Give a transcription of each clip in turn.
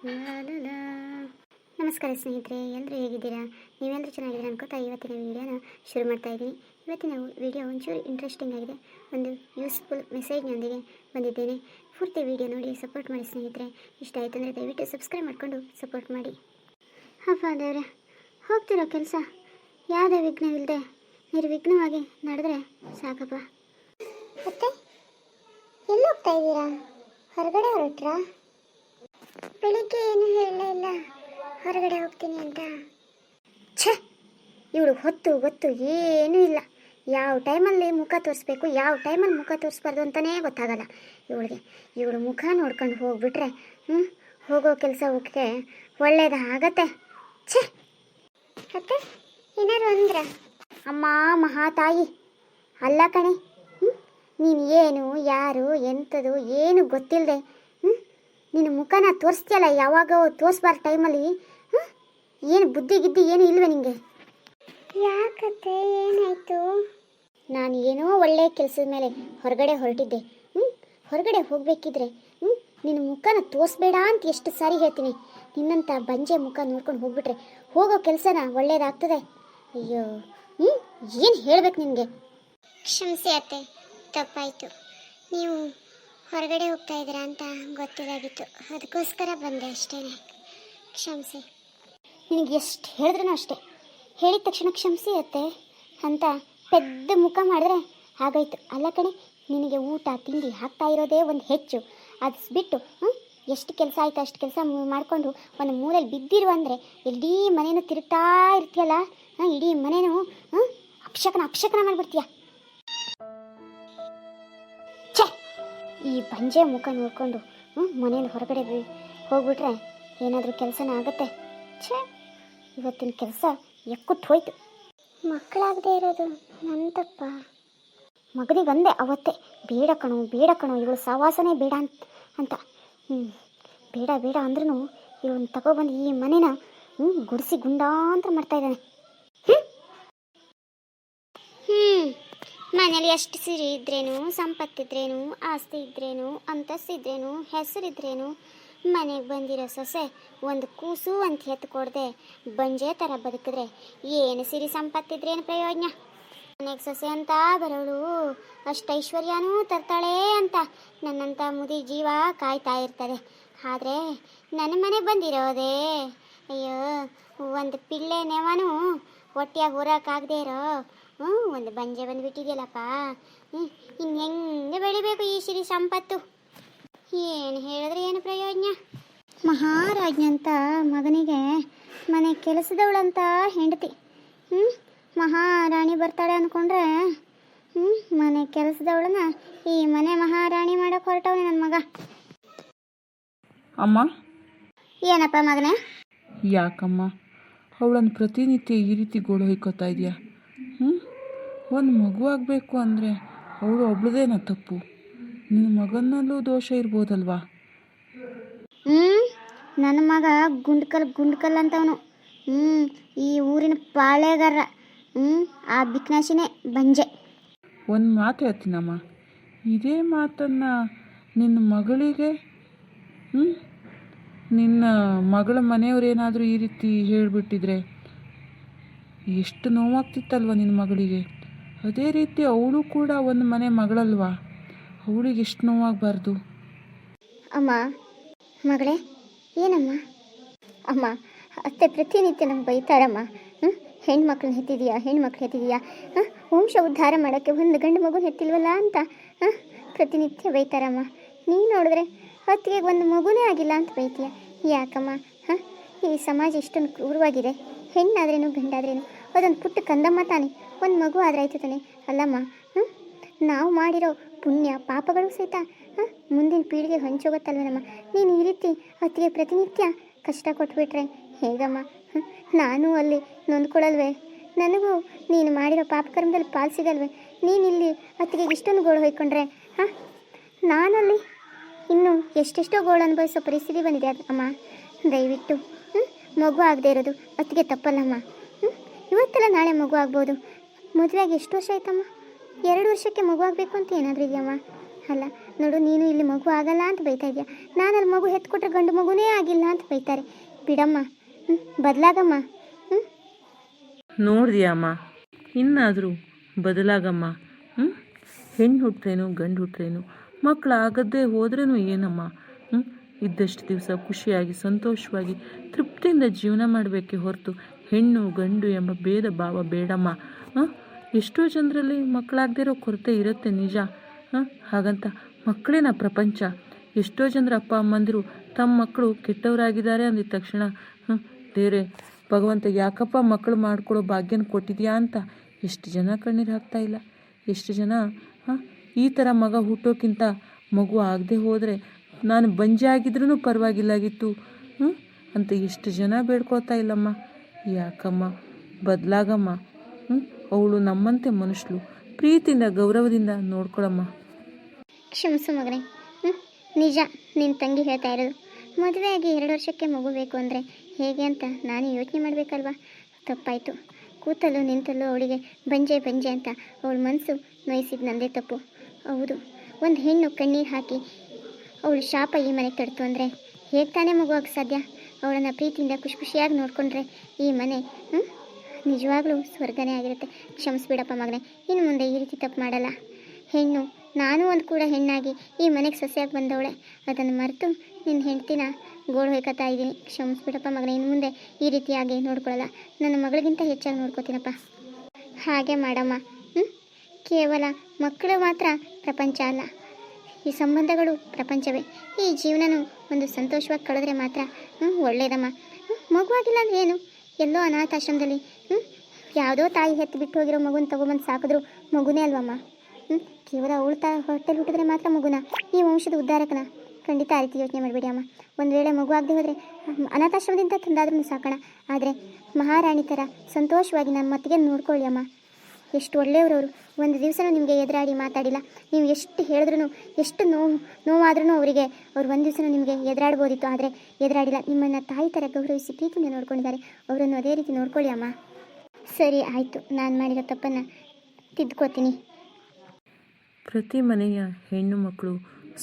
ಲಾಲಾಲಾ. ನಮಸ್ಕಾರ ಸ್ನೇಹಿತರೆ, ಎಲ್ಲರೂ ಹೇಗಿದ್ದೀರಾ? ನೀವೆಲ್ಲರೂ ಚೆನ್ನಾಗಿದ್ದೀರಾ ಅನ್ಕೋತಾ ಇವತ್ತಿನ ವೀಡಿಯೋನ ಶುರು ಮಾಡ್ತಾ ಇದ್ದೀನಿ. ಇವತ್ತಿನ ವೀಡಿಯೋ ಒಂಚೂರು ಇಂಟ್ರೆಸ್ಟಿಂಗ್ ಆಗಿದೆ, ಒಂದು ಯೂಸ್ಫುಲ್ ಮೆಸೇಜ್ನೊಂದಿಗೆ ಬಂದಿದ್ದೇನೆ. ಪೂರ್ತಿ ವೀಡಿಯೋ ನೋಡಿ ಸಪೋರ್ಟ್ ಮಾಡಿ ಸ್ನೇಹಿತರೆ. ಇಷ್ಟ ಆಯಿತು ಅಂದರೆ ದಯವಿಟ್ಟು ಸಬ್ಸ್ಕ್ರೈಬ್ ಮಾಡಿಕೊಂಡು ಸಪೋರ್ಟ್ ಮಾಡಿ. ಹಬ್ಬ ದೇವರೇ, ಹೋಗ್ತಿರೋ ಕೆಲಸ ಯಾವುದೇ ವಿಘ್ನವಿಲ್ಲದೆ ನಿರ್ವಿಘ್ನವಾಗಿ ನಡೆದ್ರೆ ಸಾಕಪ್ಪ. ಮತ್ತೆ ಎಲ್ಲಿ ಹೋಗ್ತಾ ಇದ್ದೀರಾ? ಹೊರಗಡೆ ಹೊರಟ್ರಾ? ಬೆಳಿಗ್ಗೆ ಏನು ಹೇಳಲೇ ಇಲ್ಲ ಹೊರಗಡೆ ಹೋಗ್ತೀನಿ ಅಂತ. ಛೇ, ಇವಳು ಹೊತ್ತು ಗೊತ್ತು ಏನೂ ಇಲ್ಲ. ಯಾವ ಟೈಮಲ್ಲಿ ಮುಖ ತೋರಿಸ್ಬೇಕು, ಯಾವ ಟೈಮಲ್ಲಿ ಮುಖ ತೋರಿಸ್ಬಾರ್ದು ಅಂತಲೇ ಗೊತ್ತಾಗಲ್ಲ ಇವಳಿಗೆ. ಇವಳು ಮುಖ ನೋಡ್ಕೊಂಡು ಹೋಗ್ಬಿಟ್ರೆ ಹೋಗೋ ಕೆಲಸ ಹೋಗಕ್ಕೆ ಒಳ್ಳೇದಾಗತ್ತೆ. ಛೇ, ಮತ್ತೆ ಏನಾರು ಅಂದ್ರ? ಅಮ್ಮ ಮಹಾತಾಯಿ, ಅಲ್ಲ ಕಣೆ, ನೀನು ಏನು ಯಾರು ಎಂಥದ್ದು ಏನು ಗೊತ್ತಿಲ್ಲದೆ ನಿನ್ನ ಮುಖನ ತೋರಿಸ್ತೀಯಲ್ಲ, ಯಾವಾಗ ತೋರಿಸ್ಬಾರ್ದು ಟೈಮಲ್ಲಿ. ಏನು ಬುದ್ಧಿ ಗಿದ್ದಿ ಏನು ಇಲ್ವೇ ನಿಂಗೆ? ಯಾಕತ್ತೆ, ಏನಾಯಿತು? ನಾನು ಏನೋ ಒಳ್ಳೆ ಕೆಲಸದ ಮೇಲೆ ಹೊರಗಡೆ ಹೊರಟಿದ್ದೆ. ಹೊರಗಡೆ ಹೋಗಬೇಕಿದ್ರೆ ನಿನ್ನ ಮುಖನ ತೋರಿಸ್ಬೇಡ ಅಂತ ಎಷ್ಟು ಸಾರಿ ಹೇಳ್ತೀನಿ. ನಿನ್ನಂಥ ಬಂಜೆ ಮುಖ ನೋಡ್ಕೊಂಡು ಹೋಗ್ಬಿಟ್ರೆ ಹೋಗೋ ಕೆಲಸನ ಒಳ್ಳೇದಾಗ್ತದೆ. ಅಯ್ಯೋ, ಏನು ಹೇಳ್ಬೇಕು ನಿನಗೆ? ಕ್ಷಮಿಸಿ ಅತ್ತೆ, ತಪ್ಪಾಯಿತು. ನೀವು ಹೊರಗಡೆ ಹೋಗ್ತಾ ಇದ್ದೀರಾ ಅಂತ ಗೊತ್ತಿದ್ದಾಗಿತ್ತು, ಅದಕ್ಕೋಸ್ಕರ ಬಂದೆ ಅಷ್ಟೇ. ಕ್ಷಮಿಸಿ. ನಿನಗೆ ಎಷ್ಟು ಹೇಳಿದ್ರೂ ಅಷ್ಟೇ, ಹೇಳಿದ ತಕ್ಷಣ ಕ್ಷಮಿಸಿ ಅತ್ತೆ ಅಂತ ಪೆದ್ದ ಮುಖ ಮಾಡಿದ್ರೆ ಆಗೋಯ್ತು. ಅಲ್ಲ ಕಣೆ, ನಿನಗೆ ಊಟ ತಿಂಡಿ ಹಾಕ್ತಾ ಇರೋದೇ ಒಂದು ಹೆಚ್ಚು. ಅದು ಬಿಟ್ಟು ಎಷ್ಟು ಕೆಲಸ ಆಯಿತು ಅಷ್ಟು ಕೆಲಸ ಮಾಡಿಕೊಂಡು ಒಂದು ಮೂಲೆಯಲ್ಲಿ ಬಿದ್ದಿರು ಅಂದರೆ ಇಡೀ ಮನೇನು ತಿರುಗ್ತಾ ಇರ್ತೀಯಲ್ಲ, ಇಡೀ ಮನೇನು ಅಪಶಕನ ಮಾಡಿಬಿಡ್ತೀಯ. ಈ ಬಂಜೆ ಮುಖ ನೋಡಿಕೊಂಡು ಮನೇಲಿ ಹೊರಗಡೆ ಹೋಗ್ಬಿಟ್ರೆ ಏನಾದರೂ ಕೆಲಸನ ಆಗುತ್ತೆ. ಛೇ, ಇವತ್ತಿನ ಕೆಲಸ ಎಕ್ಕುಟ್ಟು ಹೋಯ್ತು. ಮಕ್ಕಳಾಗದೆ ಇರೋದು ನನ್ನ ತಪ್ಪ. ಮಗನಿಗೆ ಅಂದೆ ಅವತ್ತೇ, ಬೇಡ ಕಣೋ ಇವಳು ಸಹವಾಸನೇ ಬೇಡ ಅಂತ. ಬೇಡ ಅಂದ್ರೂ ಇವನು ತಗೊಬಂದು ಈ ಮನೇನ ಗುಡಿಸಿ ಗುಂಡಾಂತರ ಮಾಡ್ತಾ ಇದ್ದಾನೆ. ಮನೇಲಿ ಎಷ್ಟು ಸಿರಿ ಇದ್ರೇನು, ಸಂಪತ್ತಿದ್ರೇನು, ಆಸ್ತಿ ಇದ್ರೇನು, ಅಂತಸ್ತಿದ್ರೇನು, ಹೆಸರಿದ್ರೇನು, ಮನೆಗೆ ಬಂದಿರೋ ಸೊಸೆ ಒಂದು ಕೂಸು ಅಂತ ಎತ್ತು ಕೊಡದೆ ಬಂಜೆ ಥರ ಬದುಕಿದ್ರೆ ಏನು ಸಿರಿ ಸಂಪತ್ತಿದ್ರೇನು ಪ್ರಯೋಜನ? ಮನೆಗೆ ಸೊಸೆ ಅಂತ ಬರೋಳು ಅಷ್ಟು ಐಶ್ವರ್ಯನೂ ತರ್ತಾಳೆ ಅಂತ ನನ್ನಂಥ ಮುದಿ ಜೀವ ಕಾಯ್ತಾ ಇರ್ತದೆ. ಆದರೆ ನನ್ನ ಮನೆಗೆ ಬಂದಿರೋದೇ ಅಯ್ಯೋ ಒಂದು ಪಿಳ್ಳೆ ನೆವನು ಹೊಟ್ಟೆಯಾಗ ಹೊರಕ್ಕಾಗದೇ ಇರೋ ಒಂದು ಬಂಜೆ ಬಂದುಬಿಟ್ಟಿದೆಯಲ್ಲಪ್ಪ. ಇನ್ನು ಹೆಂಗೆ ಬೆಳಿಬೇಕು ಈ ಸಿರಿ ಸಂಪತ್ತು? ಏನು ಹೇಳಿದ್ರೆ ಏನು ಪ್ರಯೋಜನ? ಮಹಾರಾಜ್ಞಂತ ಮಗನಿಗೆ ಮನೆ ಕೆಲಸದವಳಂತ ಹೆಂಡತಿ. ಮಹಾರಾಣಿ ಬರ್ತಾಳೆ ಅಂದ್ಕೊಂಡ್ರೆ ಮನೆ ಕೆಲಸದವಳನ್ನ ಈ ಮನೆ ಮಹಾರಾಣಿ ಮಾಡೋಕೆ ಹೊರಟವನೇ ನನ್ನ ಮಗ. ಅಮ್ಮ, ಏನಪ್ಪ ಮಗನೇ? ಯಾಕಮ್ಮ ಅವಳನ್ನು ಪ್ರತಿನಿತ್ಯ ಈ ರೀತಿ ಗೋಳು ಹೊಯ್ಕೋತಾ ಇದೆಯಾ? ಒಂದು ಮಗು ಆಗಬೇಕು ಅಂದರೆ ಅವಳು ಒಬ್ಳದೇನ ತಪ್ಪು? ನಿನ್ನ ಮಗನಲ್ಲೂ ದೋಷ ಇರ್ಬೋದಲ್ವಾ? ನನ್ನ ಮಗ ಗುಂಡ್ಕಲ್ ಅಂತವನು. ಈ ಊರಿನ ಪಾಳೆಗಾರ. ಆ ಬಿಕ್ನಾಶಿನೇ ಬಂಜೆ. ಒಂದು ಮಾತು ಹೇಳ್ತೀನಮ್ಮ, ಇದೇ ಮಾತನ್ನು ನಿನ್ನ ಮಗಳಿಗೆ ನಿನ್ನ ಮಗಳ ಮನೆಯವರೇನಾದರೂ ಈ ರೀತಿ ಹೇಳಿಬಿಟ್ಟಿದ್ರೆ ಎಷ್ಟು ನೋವಾಗ್ತಿತ್ತಲ್ವ ನಿನ್ನ ಮಗಳಿಗೆ? ಅದೇ ರೀತಿ ಅವಳು ಕೂಡ ಒಂದು ಮನೆ ಮಗಳಲ್ವಾ, ಅವಳಿಗೆ ಎಷ್ಟು ನೋವಾಗಬಾರ್ದು? ಅಮ್ಮ, ಮಗಳೇ, ಏನಮ್ಮ? ಅಮ್ಮ, ಅತ್ತೆ ಪ್ರತಿನಿತ್ಯ ನಮ್ಗೆ ಬೈತಾರಮ್ಮ. ಹೆಣ್ಮಕ್ಳನ್ನ ಹೆತ್ತಿದೀಯಾ, ವಂಶ ಉದ್ಧಾರ ಮಾಡೋಕ್ಕೆ ಒಂದು ಗಂಡು ಮಗು ಹೆತ್ತಿಲ್ವಲ್ಲ ಅಂತ ಪ್ರತಿನಿತ್ಯ ಬೈತಾರಮ್ಮ. ನೀನು ನೋಡಿದ್ರೆ ಅತ್ತಿಗೆ ಒಂದು ಮಗುನೇ ಆಗಿಲ್ಲ ಅಂತ ಬೈತೀಯ. ಯಾಕಮ್ಮ? ಈ ಸಮಾಜ ಇಷ್ಟೊಂದು ಕ್ರೂರವಾಗಿದೆ. ಹೆಣ್ಣಾದ್ರೇನು ಗಂಡಾದ್ರೇನು ಅದೊಂದು ಪುಟ್ಟ ಕಂದಮ್ಮ ತಾನೆ, ಒಂದು ಮಗು ಆದರೆ ಆಯ್ತು ತಾನೆ. ಅಲ್ಲಮ್ಮ, ನಾವು ಮಾಡಿರೋ ಪುಣ್ಯ ಪಾಪಗಳು ಸಹಿತ ಮುಂದಿನ ಪೀಳಿಗೆ ಹಂಚೋಗುತ್ತಲ್ವೇನಮ್ಮ. ನೀನು ಈ ರೀತಿ ಅತ್ತಿಗೆ ಪ್ರತಿನಿತ್ಯ ಕಷ್ಟ ಕೊಟ್ಬಿಟ್ರೆ ಹೇಗಮ್ಮ? ನಾನು ಅಲ್ಲಿ ನೊಂದ್ಕೊಳ್ಳಲ್ವೇ? ನನಗೂ ನೀನು ಮಾಡಿರೋ ಪಾಪಕರ್ಮದಲ್ಲಿ ಪಾಲು ಸಿಗಲ್ವೇ? ನೀನಿಲ್ಲಿ ಅತ್ತಿಗೆ ಇಷ್ಟೊಂದು ಗೋಳು ಹೊಯ್ಕೊಂಡ್ರೆ ನಾನಲ್ಲಿ ಇನ್ನೂ ಎಷ್ಟೆಷ್ಟೋ ಗೋಳು ಅನುಭವಿಸೋ ಪರಿಸ್ಥಿತಿ ಬಂದಿದೆ ಅಮ್ಮ. ದಯವಿಟ್ಟು ಮಗು ಆಗದೆ ಇರೋದು ಅತ್ತಿಗೆ ತಪ್ಪಲ್ಲಮ್ಮ. ಇವತ್ತೆಲ್ಲ ನಾಳೆ ಮಗು ಆಗ್ಬೋದು. ಮದುವೆಯಾಗಿ ಎಷ್ಟು ವರ್ಷ ಆಯ್ತಮ್ಮ? 2 ವರ್ಷಕ್ಕೆ ಮಗು ಆಗಬೇಕು ಅಂತ ಏನಾದರೂ ಇದೆಯಮ್ಮ? ಅಲ್ಲ, ನೋಡು ನೀನು ಇಲ್ಲಿ ಮಗು ಆಗಲ್ಲ ಅಂತ ಬೈತಾ ಇದೆಯಾ, ನಾನು ಅಲ್ಲಿ ಮಗು ಹೆತ್ಕೊಟ್ರೆ ಗಂಡು ಮಗುನೇ ಆಗಿಲ್ಲ ಅಂತ ಬೈತಾರೆ. ಬಿಡಮ್ಮ, ಬದಲಾಗಮ್ಮ. ನೋಡಿದ್ಯಾಮ್ಮ, ಇನ್ನಾದರೂ ಬದಲಾಗಮ್ಮ. ಹೆಣ್ಣು ಹುಟ್ರೇನು ಗಂಡು ಹುಟ್ರೇನು ಮಕ್ಕಳು ಆಗದ್ದೇ ಹೋದ್ರೇನು ಏನಮ್ಮ. ಇದ್ದಷ್ಟು ದಿವಸ ಖುಷಿಯಾಗಿ ಸಂತೋಷವಾಗಿ ತೃಪ್ತಿಯಿಂದ ಜೀವನ ಮಾಡಬೇಕೆ ಹೊರತು ಹೆಣ್ಣು ಗಂಡು ಎಂಬ ಭೇದ ಭಾವ ಬೇಡಮ್ಮ. ಎಷ್ಟೋ ಜನರಲ್ಲಿ ಮಕ್ಕಳಾಗದಿರೋ ಕೊರತೆ ಇರುತ್ತೆ ನಿಜ. ಹಾಗಂತ ಮಕ್ಕಳೇನ ಪ್ರಪಂಚ. ಎಷ್ಟೋ ಜನರ ಅಪ್ಪ ಅಮ್ಮಂದಿರು ತಮ್ಮ ಮಕ್ಕಳು ಕೆಟ್ಟವರಾಗಿದ್ದಾರೆ ಅಂದಿದ ತಕ್ಷಣ ದೇವ್ರೆ ಭಗವಂತ ಯಾಕಪ್ಪ ಮಕ್ಕಳು ಮಾಡ್ಕೊಳ್ಳೋ ಭಾಗ್ಯನ ಕೊಟ್ಟಿದ್ಯಾ ಅಂತ ಎಷ್ಟು ಜನ ಕಣ್ಣೀರು ಹಾಕ್ತಾ ಇಲ್ಲ. ಎಷ್ಟು ಜನ ಈ ಥರ ಮಗ ಹುಟ್ಟೋಕ್ಕಿಂತ ಮಗು ಆಗದೆ ಹೋದರೆ ನಾನು ಬಂಜೆ ಆಗಿದ್ರೂ ಪರವಾಗಿಲ್ಲಾಗಿತ್ತು ಅಂತ ಎಷ್ಟು ಜನ ಬೇಡ್ಕೊಳ್ತಾ ಇಲ್ಲಮ್ಮ. ಯಾಕಮ್ಮ, ಬದಲಾಗಮ್ಮ. ಅವಳು ನಮ್ಮಂತೆ ಮನುಷ್ಯಳು, ಪ್ರೀತಿಯಿಂದ ಗೌರವದಿಂದ ನೋಡ್ಕೊಳಮ್ಮ. ಕ್ಷಮಿಸು ಮಗನೇ. ನಿಜ ನಿನ್ನ ತಂಗಿ ಹೇಳ್ತಾ ಇರೋದು. ಮದುವೆಯಾಗಿ 2 ವರ್ಷಕ್ಕೆ ಮಗು ಬೇಕು ಅಂದರೆ ಹೇಗೆ ಅಂತ ನಾನು ಯೋಚನೆ ಮಾಡಬೇಕಲ್ವಾ. ತಪ್ಪಾಯಿತು. ಕೂತಲ್ಲೂ ನಿಂತಲ್ಲೂ ಅವಳಿಗೆ ಬಂಜೆ ಬಂಜೆ ಅಂತ ಅವಳ ಮನಸ್ಸು ನೋಯಿಸಿದ ನಂದೇ ತಪ್ಪು. ಹೌದು, ಒಂದು ಹೆಣ್ಣು ಕಣ್ಣೀರು ಹಾಕಿ ಅವಳು ಶಾಪ ಈ ಮನೆಗೆ ತಡ್ತು ಅಂದರೆ ಹೇಗೆ ತಾನೇ ಮಗುವಾಗ ಸಾಧ್ಯ. ಅವಳನ್ನು ಪ್ರೀತಿಯಿಂದ ಖುಷಿ ಖುಷಿಯಾಗಿ ನೋಡಿಕೊಂಡ್ರೆ ಈ ಮನೆ ನಿಜವಾಗ್ಲೂ ಸ್ವರ್ಗನೇ ಆಗಿರುತ್ತೆ. ಕ್ಷಮಿಸ್ಬಿಡಪ್ಪ ಮಗನೇ, ಇನ್ನು ಮುಂದೆ ಈ ರೀತಿ ತಪ್ಪು ಮಾಡಲ್ಲ. ಹೆಣ್ಣು ನಾನು ಒಂದು ಕೂಡ ಹೆಣ್ಣಾಗಿ ಈ ಮನೆಗೆ ಸೊಸೆಯಾಗಿ ಬಂದವಳೆ, ಅದನ್ನು ಮರೆತು ನಿನ್ನ ಹೆಂಡ್ತಿನ ಗೋಳು ಹೊಯ್ಕೊತಾ ಇದ್ದೀನಿ. ಕ್ಷಮಿಸ್ಬಿಡಪ್ಪ ಮಗನೇ, ಇನ್ನು ಮುಂದೆ ಈ ರೀತಿಯಾಗಿ ನೋಡ್ಕೊಳ್ಳಲ್ಲ. ನನ್ನ ಮಗಳಿಗಿಂತ ಹೆಚ್ಚಾಗಿ ನೋಡ್ಕೋತೀನಪ್ಪ. ಹಾಗೆ ಮಾಡಮ್ಮ. ಕೇವಲ ಮಕ್ಕಳು ಮಾತ್ರ ಪ್ರಪಂಚ ಅಲ್ಲ, ಈ ಸಂಬಂಧಗಳು ಪ್ರಪಂಚವೇ. ಈ ಜೀವನನೂ ಒಂದು ಸಂತೋಷವಾಗಿ ಕಳೆದ್ರೆ ಮಾತ್ರ ಒಳ್ಳೇದಮ್ಮ. ಮಗುವಾಗಿಲ್ಲ ಅಂದರೆ ಏನು, ಎಲ್ಲೋ ಅನಾಥಾಶ್ರಮದಲ್ಲಿ ಯಾವುದೋ ತಾಯಿ ಹೆತ್ತು ಬಿಟ್ಟು ಹೋಗಿರೋ ಮಗುನ ತಗೊಬಂದು ಸಾಕಿದ್ರು ಮಗುನೇ ಅಲ್ವಮ್ಮ. ಕೇವಲ ಅವಳು ಹೊಟ್ಟೆಲಿ ಹುಟ್ಟಿದ್ರೆ ಮಾತ್ರ ಮಗುನ, ಈ ವಂಶದ ಉದ್ಧಾರಕನ. ಖಂಡಿತ ಆ ರೀತಿ ಯೋಚನೆ ಮಾಡಬೇಡಿ ಅಮ್ಮ. ಒಂದು ವೇಳೆ ಮಗು ಆಗದೆ ಹೋದರೆ ಅನಾಥಾಶ್ರಮದಿಂದ ತಂದಾದ್ರೂ ಸಾಕೋಣ, ಆದರೆ ಮಹಾರಾಣಿ ಥರ ಸಂತೋಷವಾಗಿ ನಮ್ಮ ಮತ್ತಿಗೆ ನೋಡ್ಕೊಳ್ಳಿ ಅಮ್ಮ. ಎಷ್ಟು ಒಳ್ಳೆಯವರು. ಒಂದು ದಿವಸನೂ ನಿಮಗೆ ಎದುರಾಡಿ ಮಾತಾಡಿಲ್ಲ. ನೀವು ಎಷ್ಟು ಹೇಳಿದ್ರೂ, ಎಷ್ಟು ನೋವಾದ್ರೂ ಅವರಿಗೆ ಅವ್ರು ಒಂದು ದಿವಸನೂ ನಿಮಗೆ ಎದುರಾಡ್ಬೋದಿತ್ತು, ಆದರೆ ಎದುರಾಡಿಲ್ಲ. ನಿಮ್ಮನ್ನು ತಾಯಿ ಥರ ಗೌರವಿಸಿ ಪ್ರೀತಿಯಿಂದ ನೋಡ್ಕೊಂಡಿದ್ದಾರೆ. ಅವರನ್ನು ಅದೇ ರೀತಿ ನೋಡ್ಕೊಳ್ಳಿ ಅಮ್ಮ. ಸರಿ ಆಯಿತು, ನಾನು ಮಾಡಿರೋ ತಪ್ಪನ್ನು ತಿದ್ಕೋತೀನಿ. ಪ್ರತಿ ಮನೆಯ ಹೆಣ್ಣು ಮಕ್ಕಳು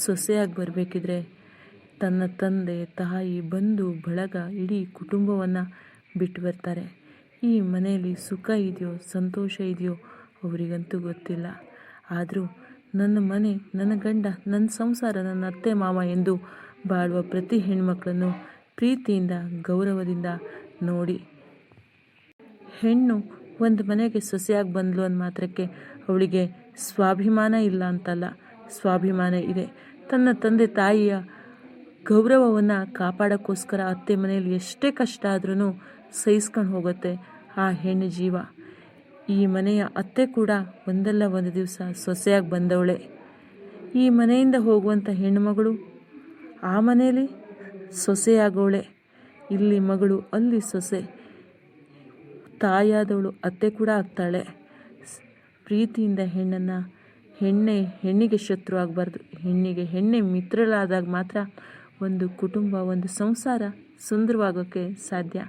ಸೊಸೆಯಾಗಿ ಬರಬೇಕಿದ್ರೆ ತನ್ನ ತಂದೆ ತಾಯಿ ಬಂಧು ಬಳಗ ಇಡೀ ಕುಟುಂಬವನ್ನು ಬಿಟ್ಟು ಬರ್ತಾರೆ. ಈ ಮನೆಯಲ್ಲಿ ಸುಖ ಇದೆಯೋ ಸಂತೋಷ ಇದೆಯೋ ಅವರಿಗಂತೂ ಗೊತ್ತಿಲ್ಲ. ಆದರೂ ನನ್ನ ಮನೆ, ನನ್ನ ಗಂಡ, ನನ್ನ ಸಂಸಾರ, ನನ್ನ ಅತ್ತೆ ಮಾವ ಎಂದು ಬಾಳುವ ಪ್ರತಿ ಹೆಣ್ಮಕ್ಳನ್ನು ಪ್ರೀತಿಯಿಂದ ಗೌರವದಿಂದ ನೋಡಿ. ಹೆಣ್ಣು ಒಂದು ಮನೆಗೆ ಸೊಸೆಯಾಗಿ ಬಂದ್ಲು ಅಂದ ಮಾತ್ರಕ್ಕೆ ಅವಳಿಗೆ ಸ್ವಾಭಿಮಾನ ಇಲ್ಲ ಅಂತಲ್ಲ, ಸ್ವಾಭಿಮಾನ ಇದೆ. ತನ್ನ ತಂದೆ ತಾಯಿಯ ಗೌರವವನ್ನು ಕಾಪಾಡೋಕ್ಕೋಸ್ಕರ ಅತ್ತೆ ಮನೆಯಲ್ಲಿ ಎಷ್ಟೇ ಕಷ್ಟ ಆದ್ರೂ ಸಹಿಸ್ಕೊಂಡು ಹೋಗುತ್ತೆ ಆ ಹೆಣ್ಣು ಜೀವ. ಈ ಮನೆಯ ಅತ್ತೆ ಕೂಡ ಒಂದಲ್ಲ ಒಂದು ದಿವಸ ಸೊಸೆಯಾಗಿ ಬಂದವಳೆ. ಈ ಮನೆಯಿಂದ ಹೋಗುವಂಥ ಹೆಣ್ಣುಮಗಳು ಆ ಮನೆಯಲ್ಲಿ ಸೊಸೆಯಾಗವಳೆ. ಇಲ್ಲಿ ಮಗಳು, ಅಲ್ಲಿ ಸೊಸೆ. ತಾಯಾದವಳು ಅತ್ತೆ ಕೂಡ ಆಗ್ತಾಳೆ. ಪ್ರೀತಿಯಿಂದ ಹೆಣ್ಣಿಗೆ ಶತ್ರು ಆಗಬಾರ್ದು. ಹೆಣ್ಣೆ ಮಿತ್ರಳಾದಾಗ ಮಾತ್ರ ಒಂದು ಕುಟುಂಬ, ಒಂದು ಸಂಸಾರ ಸುಂದರವಾಗೋಕ್ಕೆ ಸಾಧ್ಯ.